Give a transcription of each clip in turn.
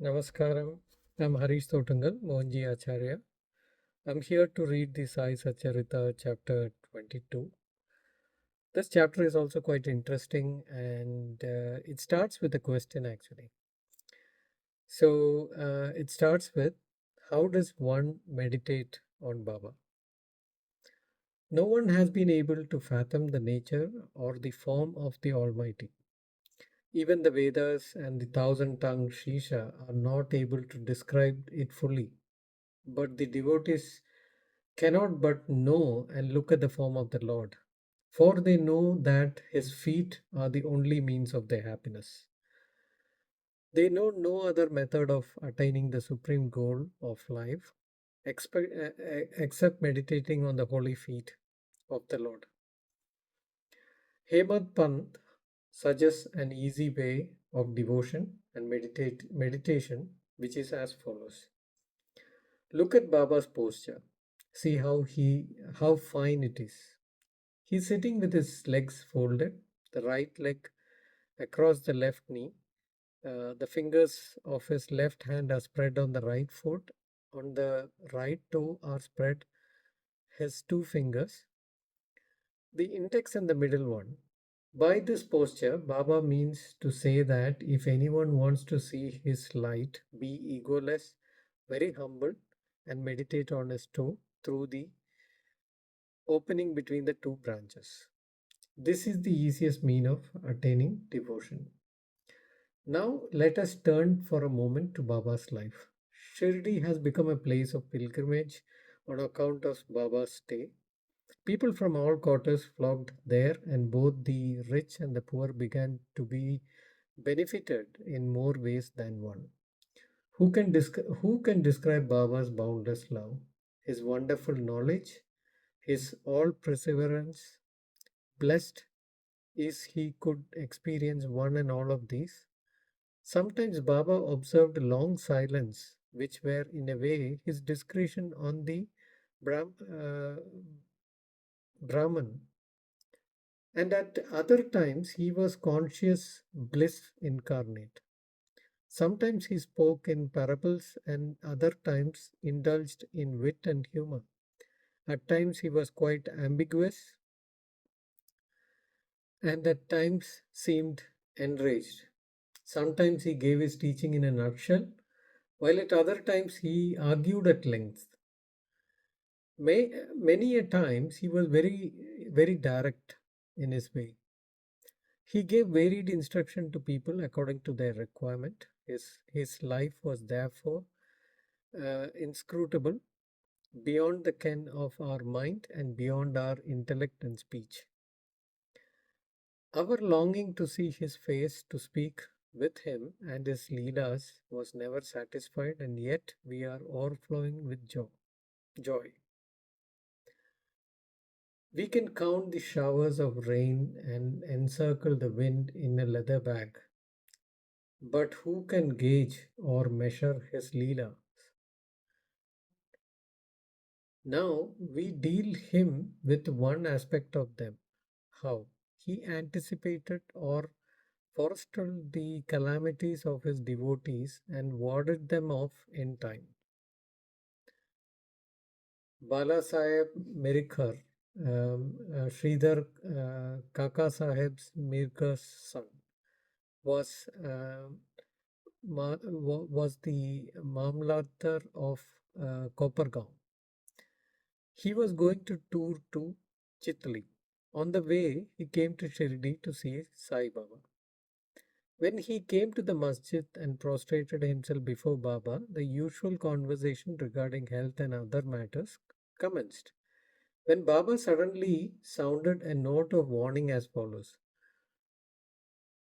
Namaskaram. I'm Harish Thotangal, Mohanji Acharya. I'm here to read the Sai Satcharitra chapter 22. This chapter is also quite interesting and it starts with a question actually. It starts with, how does one meditate on Baba? No one has been able to fathom the nature or the form of the Almighty. Even the Vedas and the thousand-tongued Shisha are not able to describe it fully. But the devotees cannot but know and look at the form of the Lord, for they know that his feet are the only means of their happiness. They know no other method of attaining the supreme goal of life except meditating on the holy feet of the Lord. Hemad Pant suggests an easy way of devotion and meditation, which is as follows. Look at Baba's posture. See how fine it is. He's sitting with his legs folded, the right leg across the left knee. The fingers of his left hand are spread on the right foot. On the right toe are spread his two fingers, the index and the middle one. By this posture, Baba means to say that if anyone wants to see his light, be egoless, very humble, and meditate on his toe through the opening between the two branches. This is the easiest mean of attaining devotion. Now let us turn for a moment to Baba's life. Shirdi has become a place of pilgrimage on account of Baba's stay. People from all quarters flocked there, and both the rich and the poor began to be benefited in more ways than one. Who can describe Baba's boundless love, his wonderful knowledge, his all perseverance? Blessed is he could experience one and all of these. Sometimes Baba observed long silence, which were in a way his discretion on the Brahman, and at other times he was conscious bliss incarnate. Sometimes he spoke in parables, and other times indulged in wit and humor. At times he was quite ambiguous, and at times seemed enraged. Sometimes he gave his teaching in a nutshell, while at other times he argued at length. Many a times he was very direct in his way. He gave varied instruction to people according to their requirement. His life was therefore inscrutable, beyond the ken of our mind and beyond our intellect and speech. Our longing to see his face, to speak with him and his leelas was never satisfied, and yet we are overflowing with joy. We can count the showers of rain and encircle the wind in a leather bag, but who can gauge or measure his leela? Now we deal him with one aspect of them. How? He anticipated or forestalled the calamities of his devotees and warded them off in time. Bala Saheb Mirikar, Sridhar Kaka Saheb's Mirkar's son, was was the Mamlatdar of Kopargaon. He was going to tour to Chitli. On the way, he came to Shirdi to see Sai Baba. When he came to the masjid and prostrated himself before Baba, the usual conversation regarding health and other matters commenced. When Baba suddenly sounded a note of warning as follows.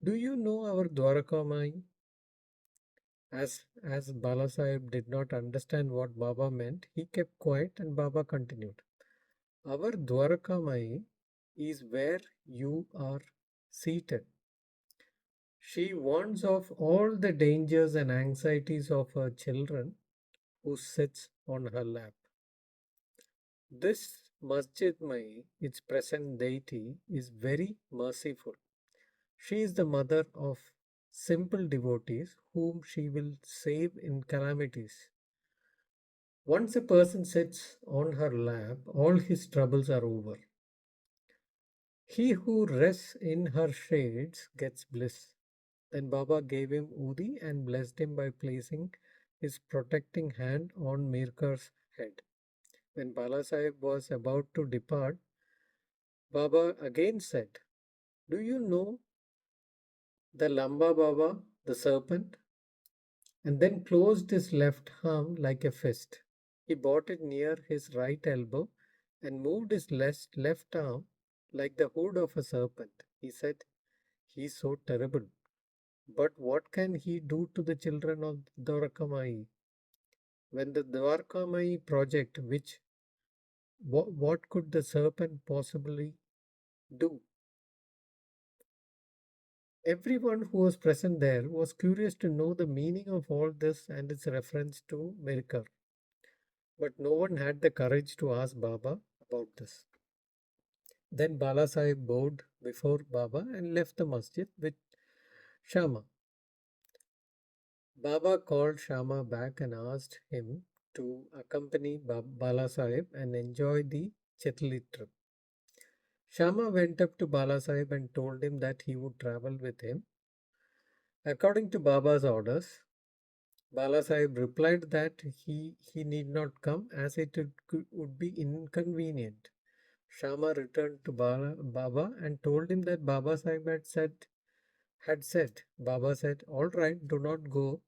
Do you know our Dwarakamai? As Bala Sahib did not understand what Baba meant, he kept quiet and Baba continued. Our Dwarakamai is where you are seated. She warns of all the dangers and anxieties of her children who sits on her lap. This Masjid Mai, its present deity, is very merciful. She is the mother of simple devotees whom she will save in calamities. Once a person sits on her lap, all his troubles are over. He who rests in her shades gets bliss. Then Baba gave him Udi and blessed him by placing his protecting hand on Mirkar's head. When Bala Sahib was about to depart, Baba again said, "Do you know the Lamba Baba, the serpent?" And then closed his left arm like a fist. He brought it near his right elbow and moved his left arm like the hood of a serpent. He said, "He's so terrible. But what can he do to the children of Dwarkamai?" When the Dwarkamai project, what could the serpent possibly do? Everyone who was present there was curious to know the meaning of all this and its reference to Mirkar. But no one had the courage to ask Baba about this. Then Bala Sahib bowed before Baba and left the masjid with Shama. Baba called Shama back and asked him to accompany Bala Sahib and enjoy the Chetli trip. Shama went up to Bala Sahib and told him that he would travel with him. According to Baba's orders, Bala Sahib replied that he need not come as would be inconvenient. Shama returned to Baba and told him that Baba Sahib had said. Baba said, "All right, do not go.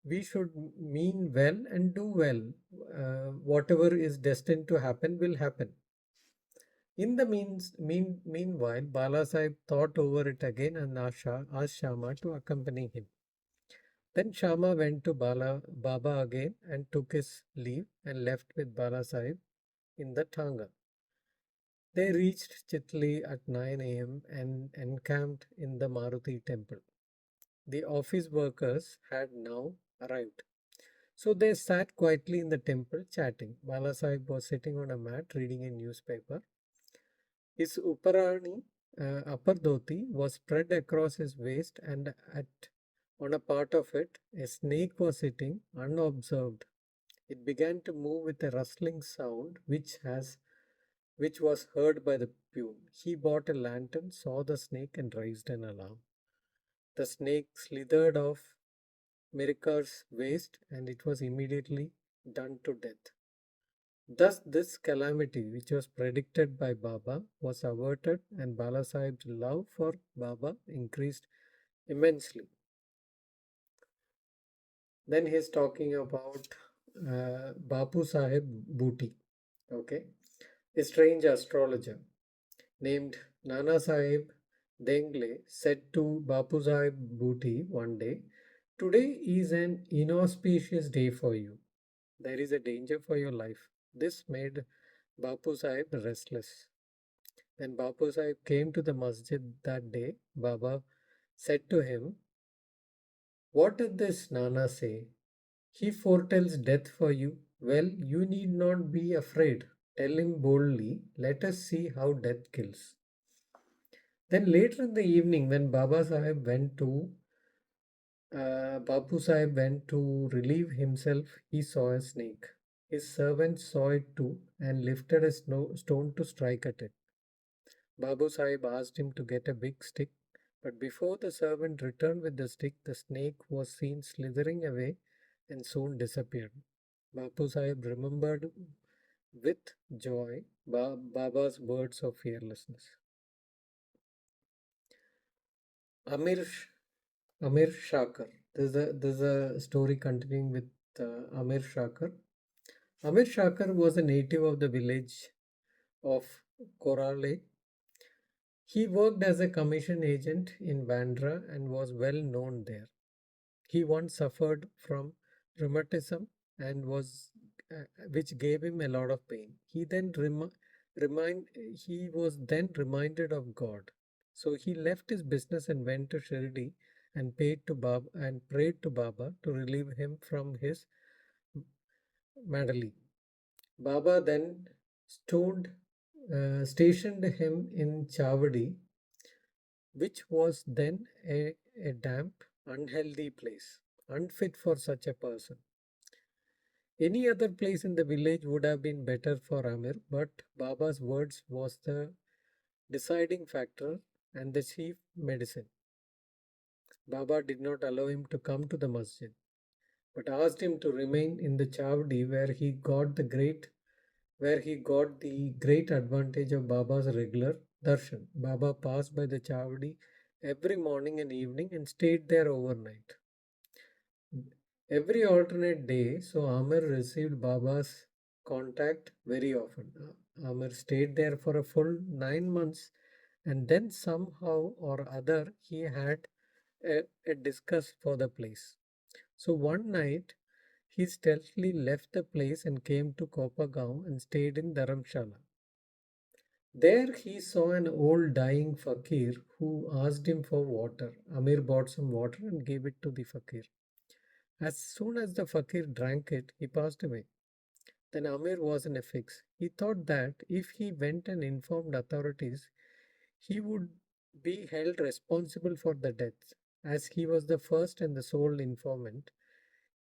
We should mean well and do well. Whatever is destined to happen will happen." In the meanwhile, Bala Sahib thought over it again and asked Shama to accompany him. Then Shama went to Baba again and took his leave and left with Bala Sahib in the Tanga. They reached Chitli at 9 a.m. and encamped in the Maruti temple. The office workers had now arrived. So they sat quietly in the temple chatting. Bala Sahib was sitting on a mat reading a newspaper. His Uparani, upper dhoti, was spread across his waist, and on a part of it, a snake was sitting unobserved. It began to move with a rustling sound, which was heard by the peon. He bought a lantern, saw the snake, and raised an alarm. The snake slithered off Mirikar's waist, and it was immediately done to death. Thus, this calamity, which was predicted by Baba, was averted, and Bala Sahib's love for Baba increased immensely. Then he's talking about Bapu Sahib Booty, okay, a strange astrologer named Nana Sahib Dengle said to Bapu Sahib Booty one day, "Today is an inauspicious day for you. There is a danger for your life." This made Bapu Sahib restless. When Bapu Sahib came to the masjid that day, Baba said to him, "What did this Nana say? He foretells death for you. Well, you need not be afraid. Tell him boldly, let us see how death kills." Then later in the evening, when Bapu Sahib went to relieve himself, he saw a snake. His servant saw it too and lifted a stone to strike at it. Babu Sahib asked him to get a big stick, but before the servant returned with the stick, the snake was seen slithering away and soon disappeared. Bapu Sahib remembered with joy Baba's words of fearlessness. Amir Amir Shakar. There's a story continuing with Amir Shakar. Amir Shakar was a native of the village of Korale. He worked as a commission agent in Bandra and was well known there. He once suffered from rheumatism and which gave him a lot of pain. He was then reminded of God. So he left his business and went to Shirdi and paid to Baba and prayed to Baba to relieve him from his malady. Baba then stationed him in Chavadi which was then a damp, unhealthy place, unfit for such a person. Any other place in the village would have been better for Amir, but Baba's words was the deciding factor and the chief medicine. Baba did not allow him to come to the masjid, but asked him to remain in the chavdi where he got the great advantage of Baba's regular darshan. Baba passed by the chavdi every morning and evening and stayed there overnight. Every alternate day, so Amir received Baba's contact very often. Amir stayed there for a full 9 months, and then somehow or other he had a disgust for the place. So one night he stealthily left the place and came to Kopagaon and stayed in Dharamshala. There he saw an old dying fakir who asked him for water. Amir bought some water and gave it to the fakir. As soon as the fakir drank it, he passed away. Then Amir was in a fix. He thought that if he went and informed authorities, he would be held responsible for the death. As he was the first and the sole informant,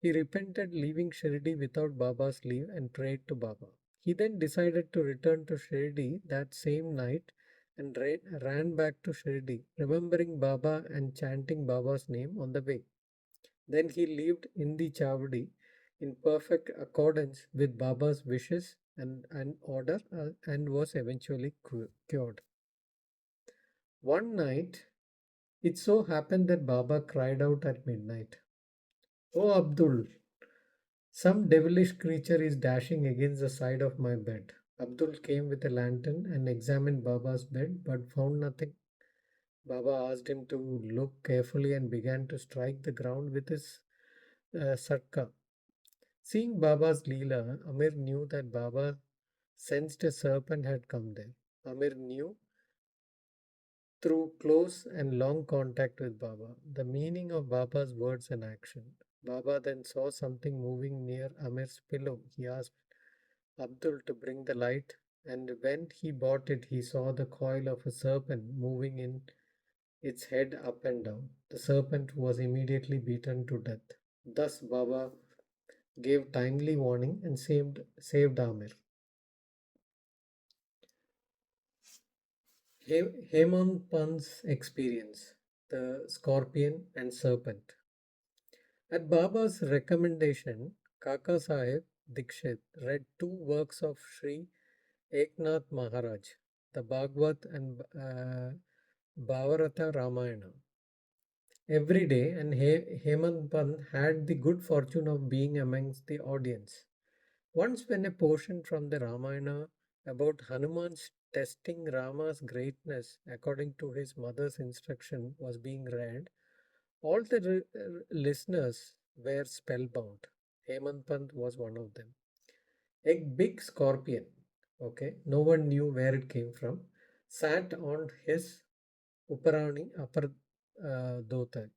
he repented leaving Shirdi without Baba's leave and prayed to Baba. He then decided to return to Shirdi that same night and ran back to Shirdi, remembering Baba and chanting Baba's name on the way. Then he lived in the Chavdi in perfect accordance with Baba's wishes and order and was eventually cured. One night, it so happened that Baba cried out at midnight, "Oh Abdul, some devilish creature is dashing against the side of my bed." Abdul came with a lantern and examined Baba's bed but found nothing. Baba asked him to look carefully and began to strike the ground with his satka. Seeing Baba's Leela, Amir knew that Baba sensed a serpent had come there. Amir knew through close and long contact with Baba the meaning of Baba's words and action. Baba then saw something moving near Amir's pillow. He asked Abdul to bring the light, and when he brought it, he saw the coil of a serpent moving in its head up and down. The serpent was immediately beaten to death. Thus, Baba gave timely warning and saved Amir. Hemant Pant's experience, the scorpion and serpent. At Baba's recommendation, Kaka Sahib Dikshit read two works of Sri Eknath Maharaj, the Bhagavad and Bhavarata Ramayana, every day, and Hemant Pant had the good fortune of being amongst the audience. Once, when a portion from the Ramayana about Hanuman's testing Rama's greatness according to his mother's instruction was being read, all the listeners were spellbound. Hemant Pant was one of them. A big scorpion, okay, no one knew where it came from, sat on his upper dhota,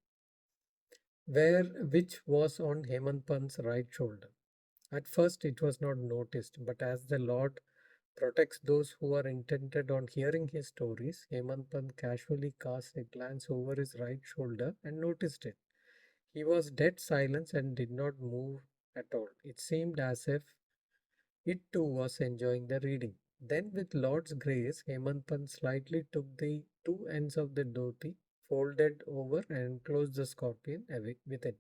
which was on Hemant Pant's right shoulder. At first, it was not noticed, but as the Lord protects those who are intended on hearing his stories, Hemant Pant casually cast a glance over his right shoulder and noticed it. He was dead silent and did not move at all. It seemed as if it too was enjoying the reading. Then, with Lord's grace, Hemant Pant slightly took the two ends of the dhoti, folded over, and closed the scorpion away within.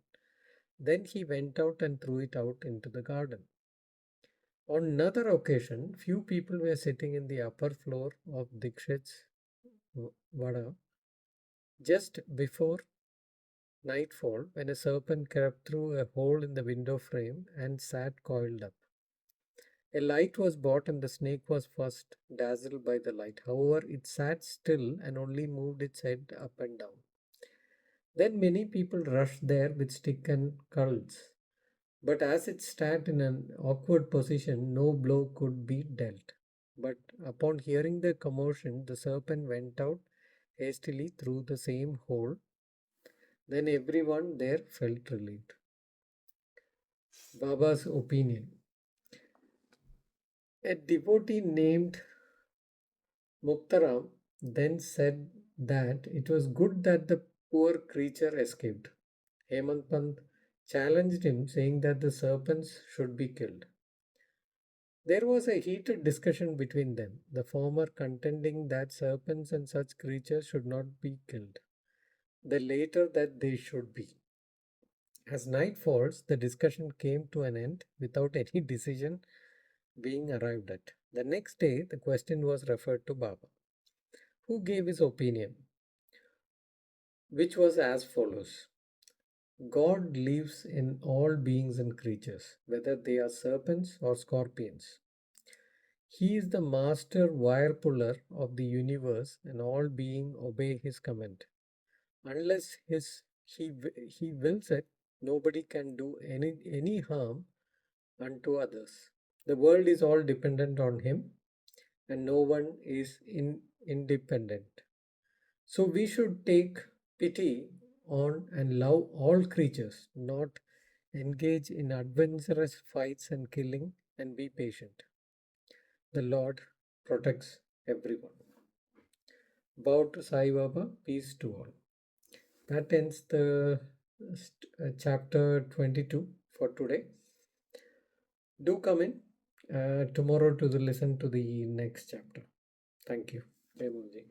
Then he went out and threw it out into the garden. On another occasion, few people were sitting in the upper floor of Dikshit's vada just before nightfall when a serpent crept through a hole in the window frame and sat coiled up. A light was brought and the snake was first dazzled by the light. However, it sat still and only moved its head up and down. Then many people rushed there with stick and culls. But as it sat in an awkward position, no blow could be dealt. But upon hearing the commotion, the serpent went out hastily through the same hole. Then everyone there felt relieved. Baba's opinion. A devotee named Muktaram then said that it was good that the poor creature escaped. Hemant Pant challenged him, saying that the serpents should be killed. There was a heated discussion between them, the former contending that serpents and such creatures should not be killed, the latter that they should be. As night falls, the discussion came to an end without any decision being arrived at. The next day, the question was referred to Baba, who gave his opinion, which was as follows: God lives in all beings and creatures, whether they are serpents or scorpions. He is the master wire puller of the universe, and all beings obey his command. Unless he wills it, nobody can do any harm unto others. The world is all dependent on him, and no one is independent. So we should take pity on and love all creatures, not engage in adventurous fights and killing, and be patient. The Lord protects everyone. Bow to Sai Baba, peace to all. That ends the chapter 22 for today. Do come in tomorrow to listen to the next chapter. Thank you. Jai Mohanji.